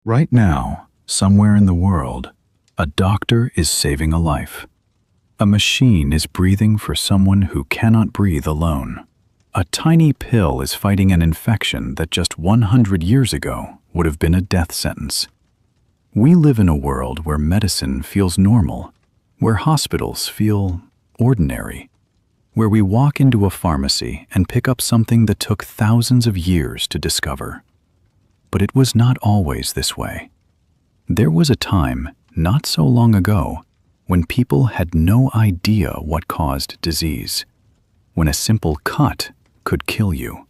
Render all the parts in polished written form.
Right now, somewhere in the world, a doctor is saving a life. A machine is breathing for someone who cannot breathe alone. A tiny pill is fighting an infection that just 100 years ago would have been a death sentence. We live in a world where medicine feels normal, where hospitals feel ordinary, where we walk into a pharmacy and pick up something that took thousands of years to discover. But it was not always this way. There was a time, not so long ago, when people had no idea what caused disease, when a simple cut could kill you,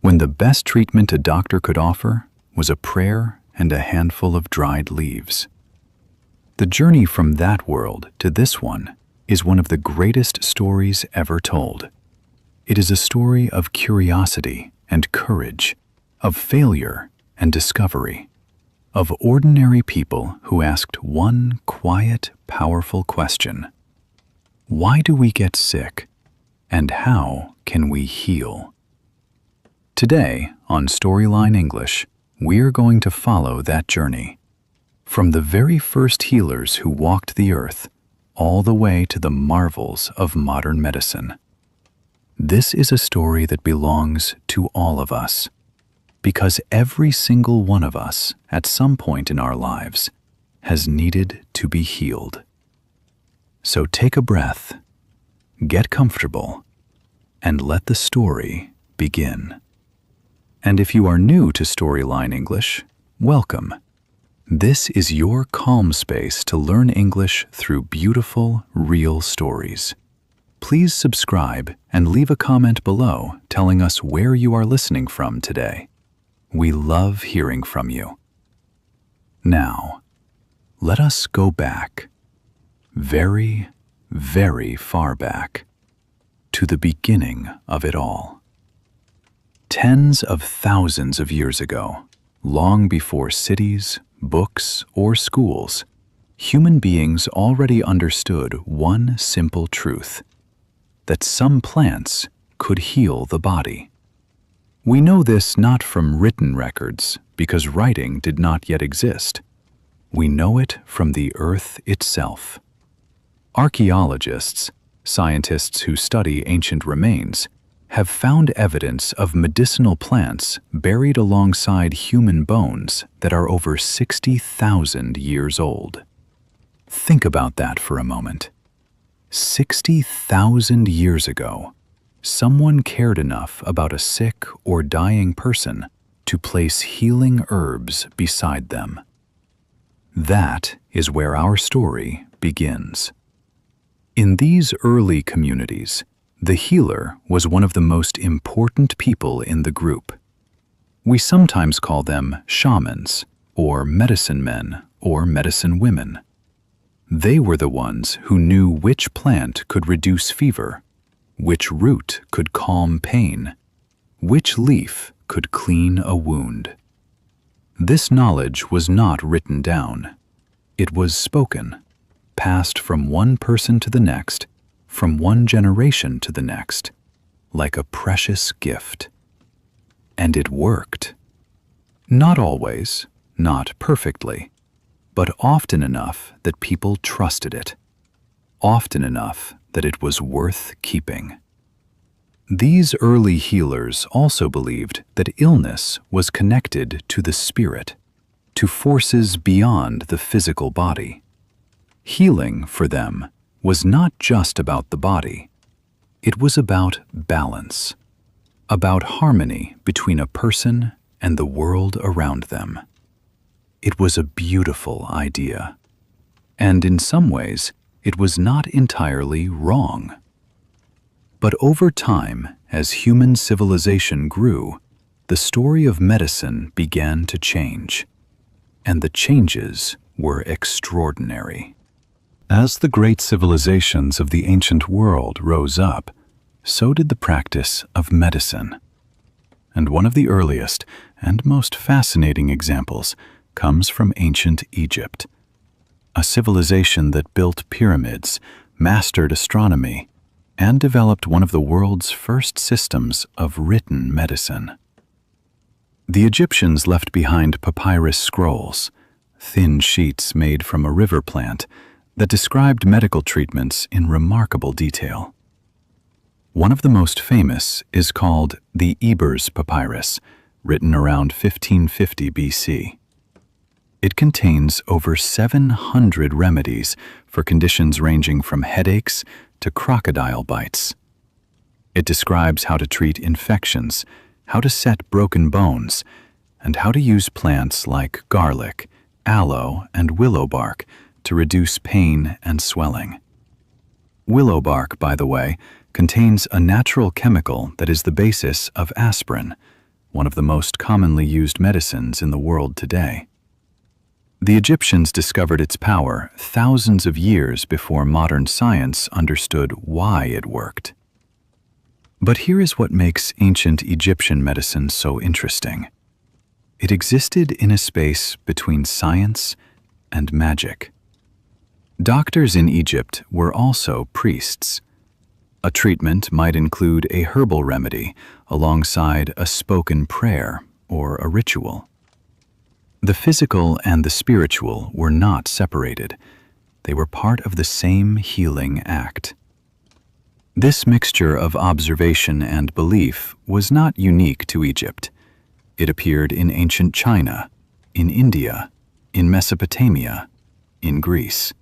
when the best treatment a doctor could offer was a prayer and a handful of dried leaves. The journey from that world to this one is one of the greatest stories ever told. It is a story of curiosity and courage, of failure and discovery, of ordinary people who asked one quiet, powerful question: why do we get sick, and how can we heal? Today, on Storyline English, we're going to follow that journey. From the very first healers who walked the earth, all the way to the marvels of modern medicine. This is a story that belongs to all of us, because every single one of us, at some point in our lives, has needed to be healed. So take a breath, get comfortable, and let the story begin. And if you are new to Storyline English, welcome. This is your calm space to learn English through beautiful, real stories. Please subscribe and leave a comment below telling us where you are listening from today. We love hearing from you. Now, let us go back, very, very far back, to the beginning of it all. Tens of thousands of years ago, long before cities, books, or schools, human beings already understood one simple truth: that some plants could heal the body. We know this not from written records, because writing did not yet exist. We know it from the earth itself. Archaeologists, scientists who study ancient remains, have found evidence of medicinal plants buried alongside human bones that are over 60,000 years old. Think about that for a moment. 60,000 years ago, someone cared enough about a sick or dying person to place healing herbs beside them. That is where our story begins. In these early communities, the healer was one of the most important people in the group. We sometimes call them shamans, or medicine men, or medicine women. They were the ones who knew which plant could reduce fever, which root could calm pain, which leaf could clean a wound. This knowledge was not written down. It was spoken, passed from one person to the next, from one generation to the next, like a precious gift. And it worked. Not always, not perfectly, but often enough that people trusted it, often enough that it was worth keeping. These early healers also believed that illness was connected to the spirit, to forces beyond the physical body. Healing, for them, was not just about the body. It was about balance, about harmony between a person and the world around them. It was a beautiful idea, and in some ways, it was not entirely wrong. But over time, as human civilization grew, the story of medicine began to change, and the changes were extraordinary. As the great civilizations of the ancient world rose up, so did the practice of medicine. And one of the earliest and most fascinating examples comes from ancient Egypt, a civilization that built pyramids, mastered astronomy, and developed one of the world's first systems of written medicine. The Egyptians left behind papyrus scrolls, thin sheets made from a river plant that described medical treatments in remarkable detail. One of the most famous is called the Ebers Papyrus, written around 1550 BC. It contains over 700 remedies for conditions ranging from headaches to crocodile bites. It describes how to treat infections, how to set broken bones, and how to use plants like garlic, aloe, and willow bark to reduce pain and swelling. Willow bark, by the way, contains a natural chemical that is the basis of aspirin, one of the most commonly used medicines in the world today. The Egyptians discovered its power thousands of years before modern science understood why it worked. But here is what makes ancient Egyptian medicine so interesting. It existed in a space between science and magic. Doctors in Egypt were also priests. A treatment might include a herbal remedy alongside a spoken prayer or a ritual. The physical and the spiritual were not separated. They were part of the same healing act. This mixture of observation and belief was not unique to Egypt. It appeared in ancient China, in India, in Mesopotamia, in Greece.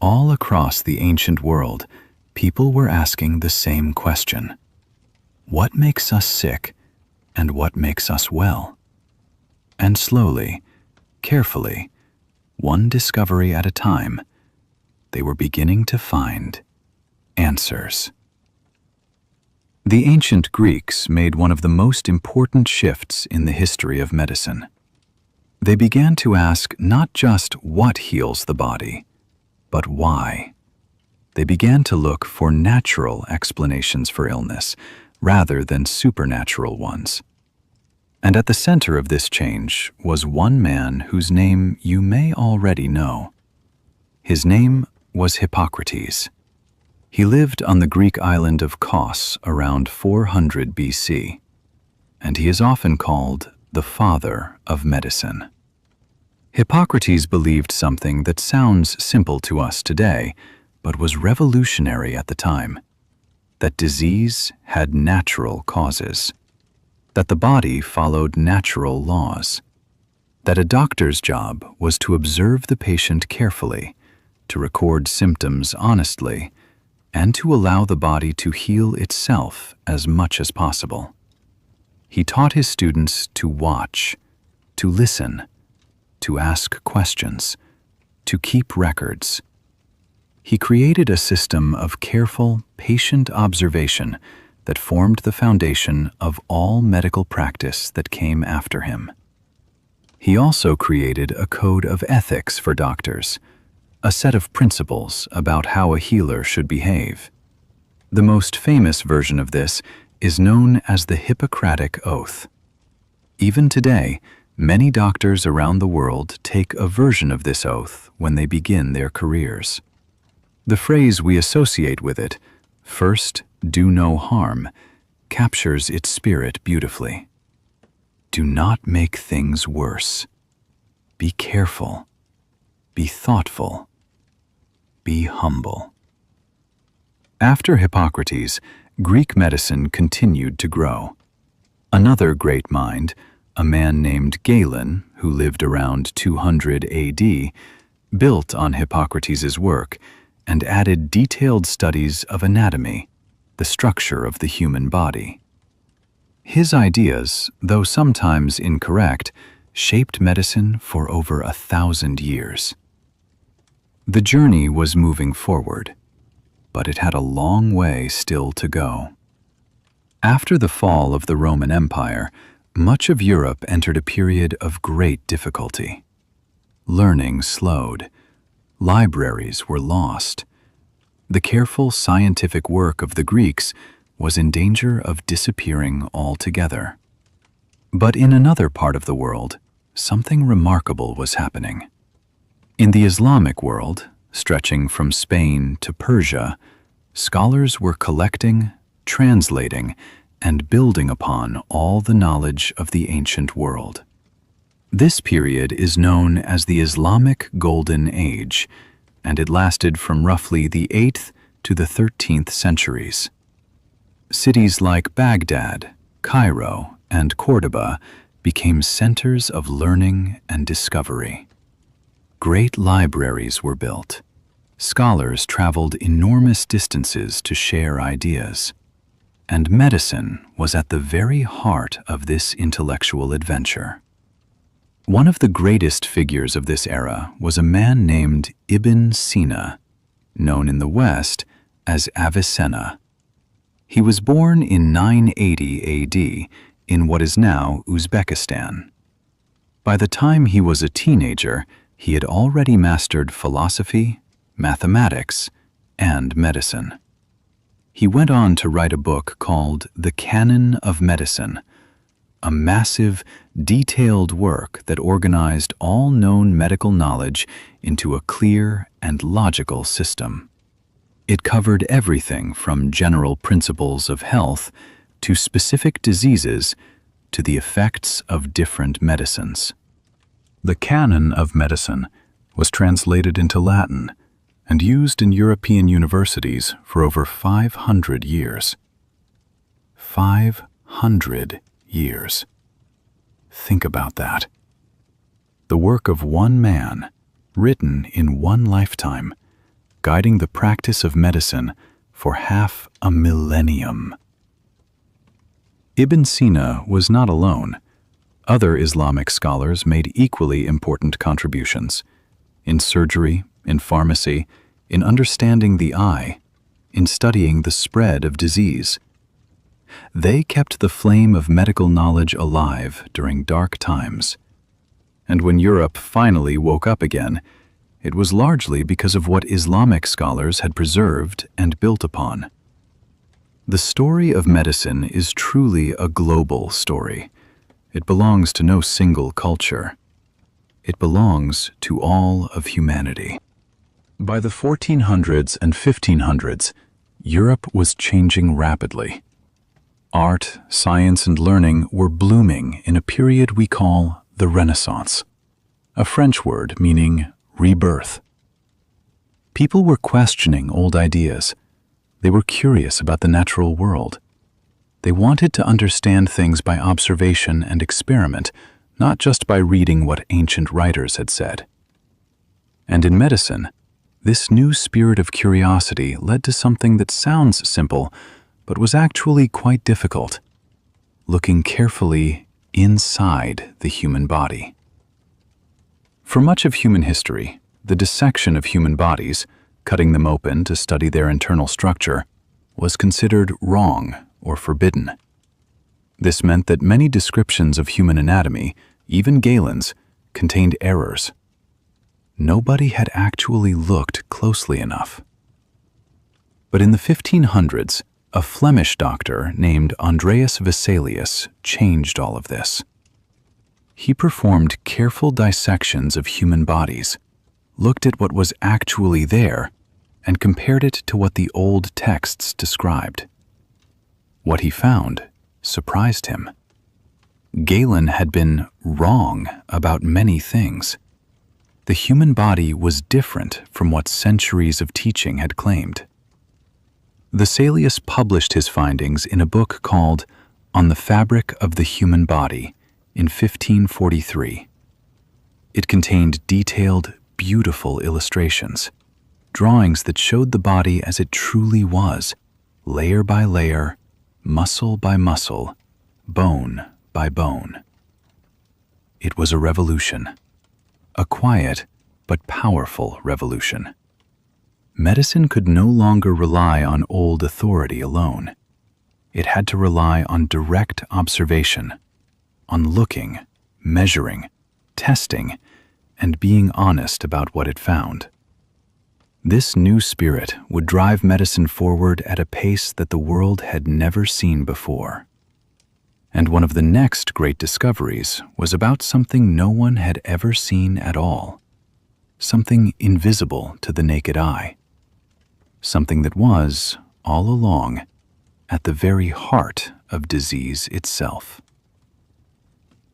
All across the ancient world, people were asking the same question: what makes us sick and what makes us well? And slowly, carefully, one discovery at a time, they were beginning to find answers. The ancient Greeks made one of the most important shifts in the history of medicine. They began to ask not just what heals the body, but why. They began to look for natural explanations for illness rather than supernatural ones. And at the center of this change was one man whose name you may already know. His name was Hippocrates. He lived on the Greek island of Kos around 400 BC, and he is often called the father of medicine. Hippocrates believed something that sounds simple to us today, but was revolutionary at the time: that disease had natural causes, that the body followed natural laws, that a doctor's job was to observe the patient carefully, to record symptoms honestly, and to allow the body to heal itself as much as possible. He taught his students to watch, to listen, to ask questions, to keep records. He created a system of careful, patient observation that formed the foundation of all medical practice that came after him. He also created a code of ethics for doctors, a set of principles about how a healer should behave. The most famous version of this is known as the Hippocratic Oath. Even today, many doctors around the world take a version of this oath when they begin their careers. The phrase we associate with it, "First, do no harm," captures its spirit beautifully. Do not make things worse. Be careful. Be thoughtful. Be humble. After Hippocrates, Greek medicine continued to grow. Another great mind, a man named Galen, who lived around 200 AD, built on Hippocrates' work and added detailed studies of anatomy, the structure of the human body. His ideas, though sometimes incorrect, shaped medicine for over 1,000 years. The journey was moving forward, but it had a long way still to go. After the fall of the Roman Empire, much of Europe entered a period of great difficulty. Learning slowed. Libraries were lost. The careful scientific work of the Greeks was in danger of disappearing altogether. But in another part of the world, something remarkable was happening. In the Islamic world, stretching from Spain to Persia, scholars were collecting, translating, and building upon all the knowledge of the ancient world. This period is known as the Islamic Golden Age, and it lasted from roughly the 8th to the 13th centuries. Cities like Baghdad, Cairo, and Cordoba became centers of learning and discovery. Great libraries were built. Scholars traveled enormous distances to share ideas. And medicine was at the very heart of this intellectual adventure. One of the greatest figures of this era was a man named Ibn Sina, known in the West as Avicenna. He was born in 980 AD in what is now Uzbekistan. By the time he was a teenager, he had already mastered philosophy, mathematics, and medicine. He went on to write a book called The Canon of Medicine, a massive, detailed work that organized all known medical knowledge into a clear and logical system. It covered everything from general principles of health to specific diseases to the effects of different medicines. The Canon of Medicine was translated into Latin and used in European universities for over 500 years. 500 years. Think about that. The work of one man, written in one lifetime, guiding the practice of medicine for half a millennium. Ibn Sina was not alone. Other Islamic scholars made equally important contributions in surgery, in pharmacy, in understanding the eye, in studying the spread of disease. They kept the flame of medical knowledge alive during dark times. And when Europe finally woke up again, it was largely because of what Islamic scholars had preserved and built upon. The story of medicine is truly a global story. It belongs to no single culture. It belongs to all of humanity. By the 1400s and 1500s, Europe was changing rapidly. Art, science, and learning were blooming in a period we call the Renaissance, a French word meaning rebirth. People were questioning old ideas. They were curious about the natural world. They wanted to understand things by observation and experiment, not just by reading what ancient writers had said. And in medicine, this new spirit of curiosity led to something that sounds simple, but was actually quite difficult: looking carefully inside the human body. For much of human history, the dissection of human bodies, cutting them open to study their internal structure, was considered wrong or forbidden. This meant that many descriptions of human anatomy, even Galen's, contained errors. Nobody had actually looked closely enough. But in the 1500s, a Flemish doctor named Andreas Vesalius changed all of this. He performed careful dissections of human bodies, looked at what was actually there, and compared it to what the old texts described. What he found surprised him. Galen had been wrong about many things. The human body was different from what centuries of teaching had claimed. Vesalius published his findings in a book called On the Fabric of the Human Body in 1543. It contained detailed, beautiful illustrations, drawings that showed the body as it truly was, layer by layer, muscle by muscle, bone by bone. It was a revolution, a quiet but powerful revolution. Medicine could no longer rely on old authority alone. It had to rely on direct observation, on looking, measuring, testing, and being honest about what it found. This new spirit would drive medicine forward at a pace that the world had never seen before. And one of the next great discoveries was about something no one had ever seen at all, something invisible to the naked eye, something that was, all along, at the very heart of disease itself.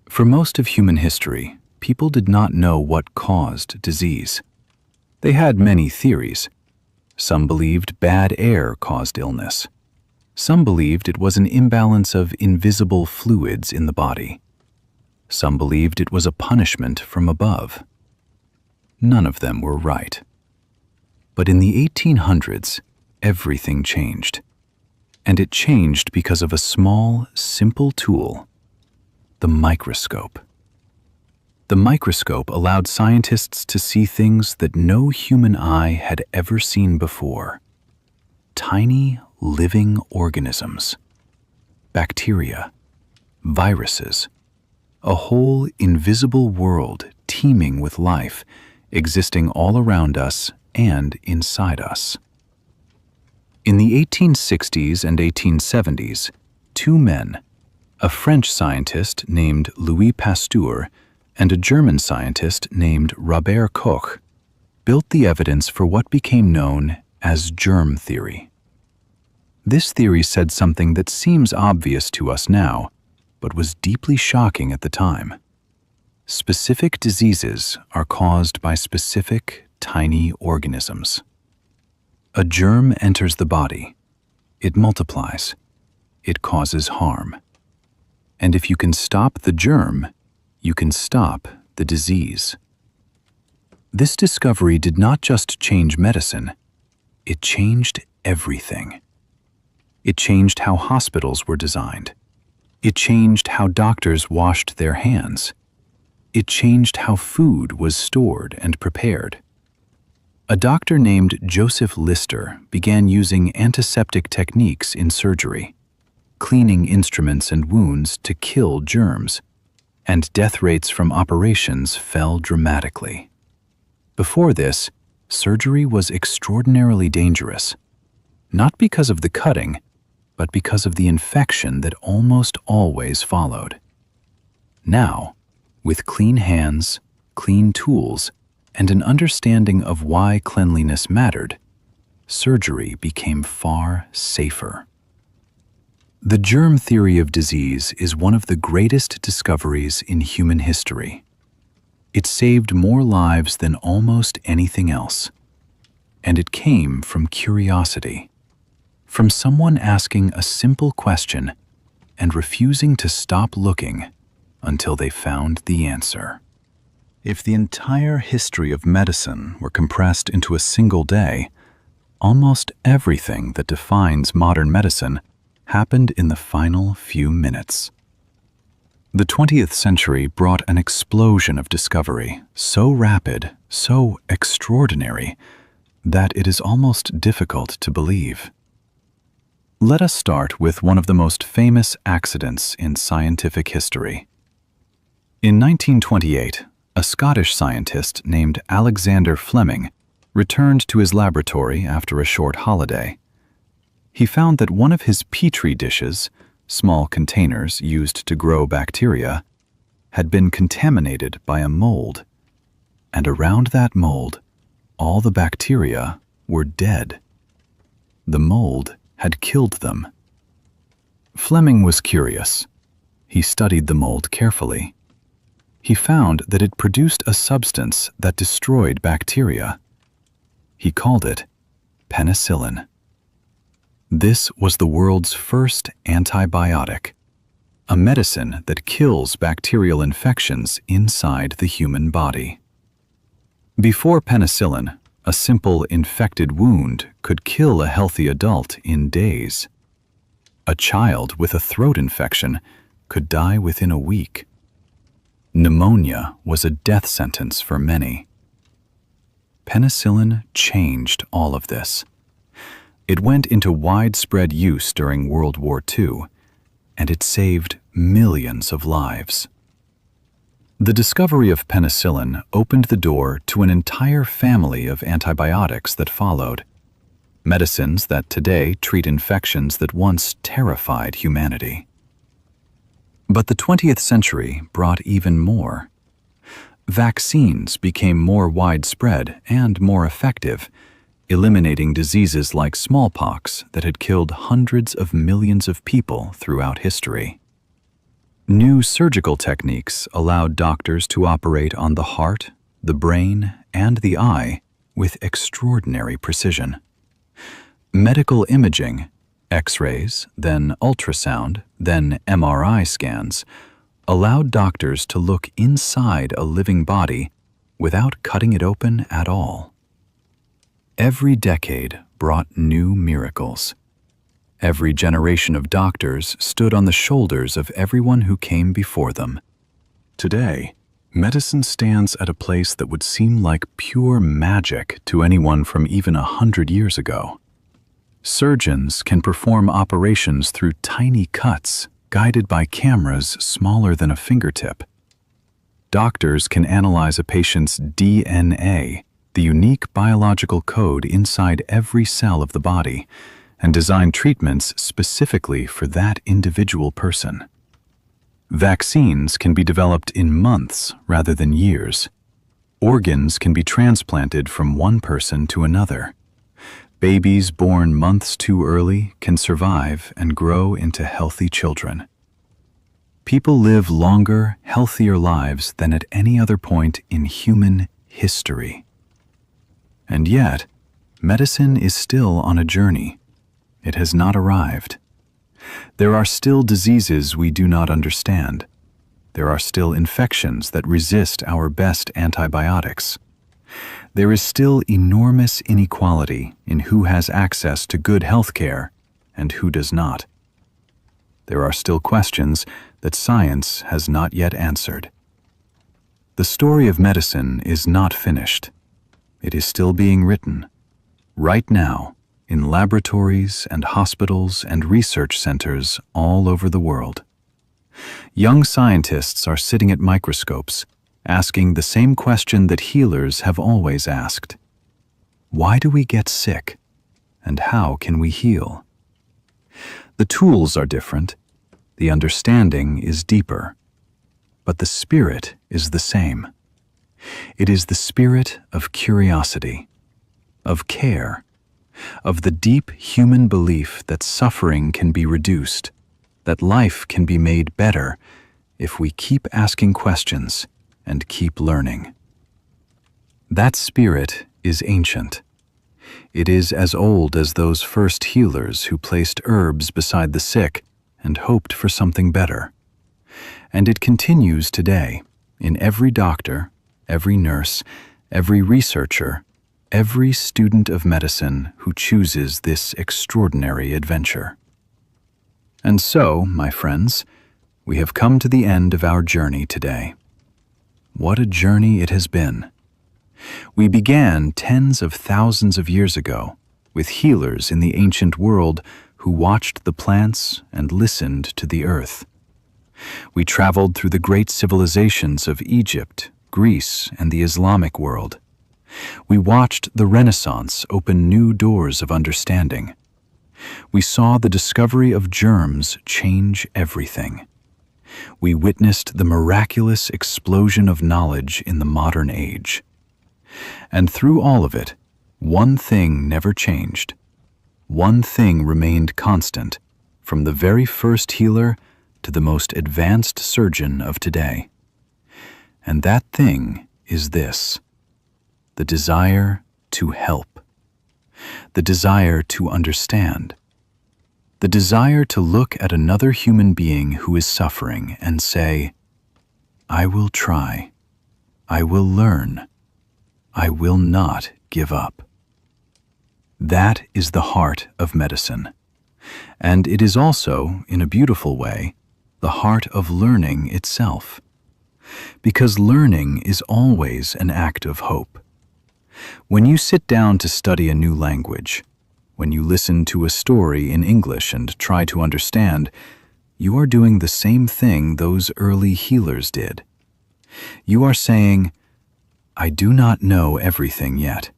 For most of human history, people did not know what caused disease. They had many theories. Some believed bad air caused illness. Some believed it was an imbalance of invisible fluids in the body. Some believed it was a punishment from above. None of them were right. But in the 1800s, everything changed. And it changed because of a small, simple tool: the microscope. The microscope allowed scientists to see things that no human eye had ever seen before. Tiny, living organisms. Bacteria. Viruses. A whole invisible world teeming with life, existing all around us and inside us. In the 1860s and 1870s, two men, a French scientist named Louis Pasteur and a German scientist named Robert Koch, built the evidence for what became known as germ theory. This theory said something that seems obvious to us now, but was deeply shocking at the time. Specific diseases are caused by specific, tiny organisms. A germ enters the body. It multiplies. It causes harm. And if you can stop the germ, you can stop the disease. This discovery did not just change medicine, it changed everything. It changed how hospitals were designed. It changed how doctors washed their hands. It changed how food was stored and prepared. A doctor named Joseph Lister began using antiseptic techniques in surgery, cleaning instruments and wounds to kill germs, and death rates from operations fell dramatically. Before this, surgery was extraordinarily dangerous, not because of the cutting, but because of the infection that almost always followed. Now, with clean hands, clean tools, and an understanding of why cleanliness mattered, surgery became far safer. The germ theory of disease is one of the greatest discoveries in human history. It saved more lives than almost anything else. And it came from curiosity, from someone asking a simple question and refusing to stop looking until they found the answer. If the entire history of medicine were compressed into a single day, almost everything that defines modern medicine happened in the final few minutes. The 20th century brought an explosion of discovery, so rapid, so extraordinary, that it is almost difficult to believe. Let us start with one of the most famous accidents in scientific history. In 1928, a Scottish scientist named Alexander Fleming returned to his laboratory after a short holiday. He found that one of his petri dishes, small containers used to grow bacteria, had been contaminated by a mold, and around that mold, all the bacteria were dead. The mold had killed them. Fleming was curious. He studied the mold carefully. He found that it produced a substance that destroyed bacteria. He called it penicillin. This was the world's first antibiotic, a medicine that kills bacterial infections inside the human body. Before penicillin, a simple infected wound could kill a healthy adult in days. A child with a throat infection could die within a week. Pneumonia was a death sentence for many. Penicillin changed all of this. It went into widespread use during World War II, and it saved millions of lives. The discovery of penicillin opened the door to an entire family of antibiotics that followed, medicines that today treat infections that once terrified humanity. But the 20th century brought even more. Vaccines became more widespread and more effective, eliminating diseases like smallpox that had killed hundreds of millions of people throughout history. New surgical techniques allowed doctors to operate on the heart, the brain, and the eye with extraordinary precision. Medical imaging, X-rays, then ultrasound, then MRI scans, allowed doctors to look inside a living body without cutting it open at all. Every decade brought new miracles. Every generation of doctors stood on the shoulders of everyone who came before them. Today, medicine stands at a place that would seem like pure magic to anyone from even 100 years ago. Surgeons can perform operations through tiny cuts, guided by cameras smaller than a fingertip. Doctors can analyze a patient's DNA, the unique biological code inside every cell of the body, and design treatments specifically for that individual person. Vaccines can be developed in months rather than years. Organs can be transplanted from one person to another. Babies born months too early can survive and grow into healthy children. People live longer, healthier lives than at any other point in human history. And yet, medicine is still on a journey. It has not arrived. There are still diseases we do not understand. There are still infections that resist our best antibiotics. There is still enormous inequality in who has access to good health care and who does not. There are still questions that science has not yet answered. The story of medicine is not finished. It is still being written, right now, in laboratories and hospitals and research centers all over the world. Young scientists are sitting at microscopes, asking the same question that healers have always asked. Why do we get sick? And how can we heal? The tools are different, the understanding is deeper, but the spirit is the same. It is the spirit of curiosity, of care, of the deep human belief that suffering can be reduced, that life can be made better if we keep asking questions and keep learning. That spirit is ancient. It is as old as those first healers who placed herbs beside the sick and hoped for something better. And it continues today in every doctor, every nurse, every researcher, every student of medicine who chooses this extraordinary adventure. And so, my friends, we have come to the end of our journey today. What a journey it has been. We began tens of thousands of years ago with healers in the ancient world who watched the plants and listened to the earth. We traveled through the great civilizations of Egypt, Greece, and the Islamic world. We watched the Renaissance open new doors of understanding. We saw the discovery of germs change everything. We witnessed the miraculous explosion of knowledge in the modern age. And through all of it, one thing never changed. One thing remained constant, from the very first healer to the most advanced surgeon of today. And that thing is this: the desire to help, the desire to understand, the desire to look at another human being who is suffering and say, I will try, I will learn, I will not give up. That is the heart of medicine, and it is also, in a beautiful way, the heart of learning itself. Because learning is always an act of hope. When you sit down to study a new language, when you listen to a story in English and try to understand, you are doing the same thing those early healers did. You are saying, I do not know everything yet,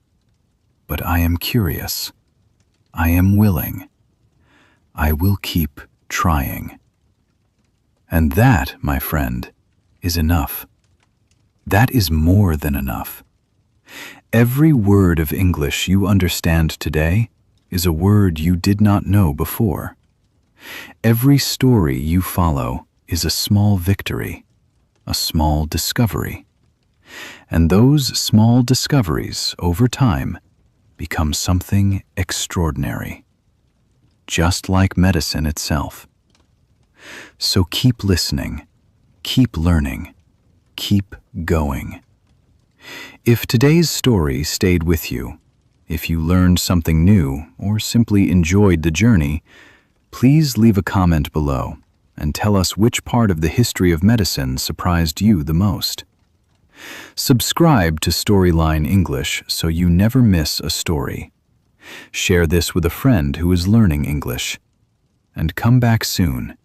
but I am curious. I am willing. I will keep trying. And that, my friend, is enough. That is more than enough. Every word of English you understand today is a word you did not know before. Every story you follow is a small victory, a small discovery. And those small discoveries, over time, become something extraordinary, just like medicine itself. So keep listening, keep learning, keep going. If today's story stayed with you, if you learned something new or simply enjoyed the journey, please leave a comment below and tell us which part of the history of medicine surprised you the most. Subscribe to Storyline English so you never miss a story. Share this with a friend who is learning English. And come back soon,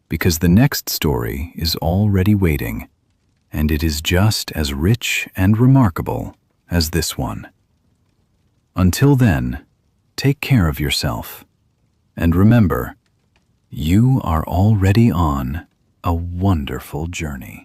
because the next story is already waiting, and it is just as rich and remarkable as this one. Until then, take care of yourself. And remember, you are already on a wonderful journey.